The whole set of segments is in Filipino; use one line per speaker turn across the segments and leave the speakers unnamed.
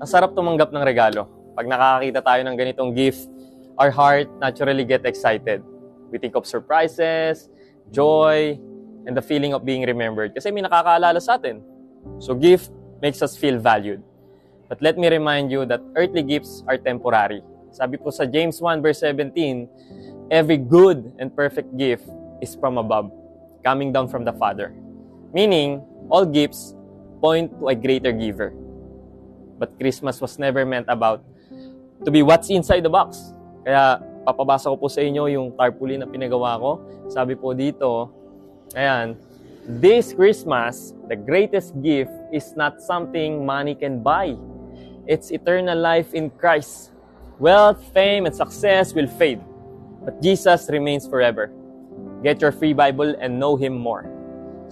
Ang sarap tumanggap ng regalo. Pag nakakakita tayo ng ganitong gift, our heart naturally get excited. We think of surprises, joy, and the feeling of being remembered. Kasi may nakakaalala sa atin. So gift makes us feel valued. But let me remind you that earthly gifts are temporary. Sabi po sa James 1 verse 17, every good and perfect gift is from above, coming down from the Father. Meaning, all gifts point to a greater giver. But Christmas was never meant about to be what's inside the box. Kaya papabasa ko po sa inyo yung tarpaulin na pinagawa ko. Sabi po dito, ayan, this Christmas, the greatest gift is not something money can buy. It's eternal life in Christ. Wealth, fame, and success will fade, but Jesus remains forever. Get your free Bible and know Him more.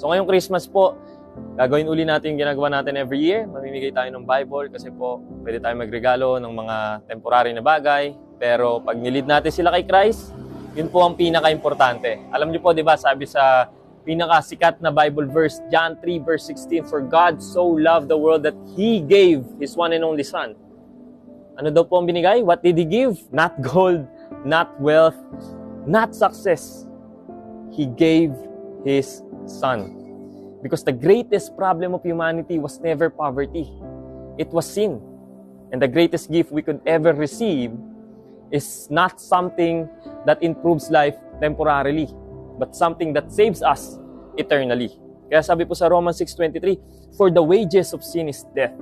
So ngayong Christmas po, gagawin uli natin yung ginagawa natin every year. Mamimigay tayo ng Bible kasi po pwede tayo magregalo ng mga temporary na bagay. Pero pag nilid natin sila kay Christ, yun po ang pinaka-importante. Alam niyo po, di ba, sabi sa pinaka-sikat na Bible verse, John 3 verse 16, for God so loved the world that He gave His one and only Son. Ano daw po ang binigay? What did He give? Not gold, not wealth, not success. He gave His Son. Because the greatest problem of humanity was never poverty. It was sin. And the greatest gift we could ever receive is not something that improves life temporarily, but something that saves us eternally. Kaya sabi po sa Romans 6:23, for the wages of sin is death,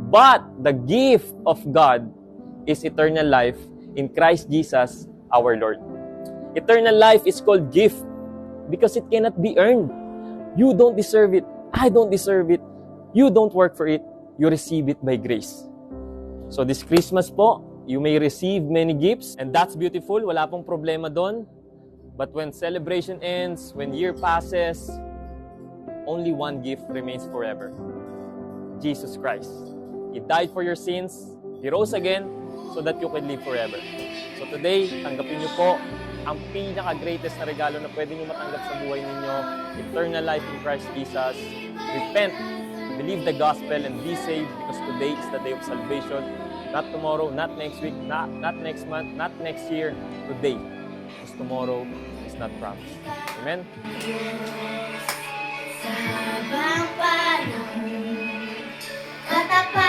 but the gift of God is eternal life in Christ Jesus our Lord. Eternal life is called gift because it cannot be earned. You don't deserve it. I don't deserve it. You don't work for it. You receive it by grace. So this Christmas po, you may receive many gifts, and that's beautiful. Wala pong problema doon. But when celebration ends, when year passes, only one gift remains forever. Jesus Christ. He died for your sins. He rose again so that you can live forever. So today, tanggapin niyo po ang pinaka-greatest na regalo na pwede niyo matanggap sa buhay ninyo, eternal life in Christ Jesus. Repent, believe the gospel, and be saved because today is the day of salvation. Not tomorrow, not next week, not next month, not next year. Today, because tomorrow is not promised. Amen?
Sa habang panahon, katapat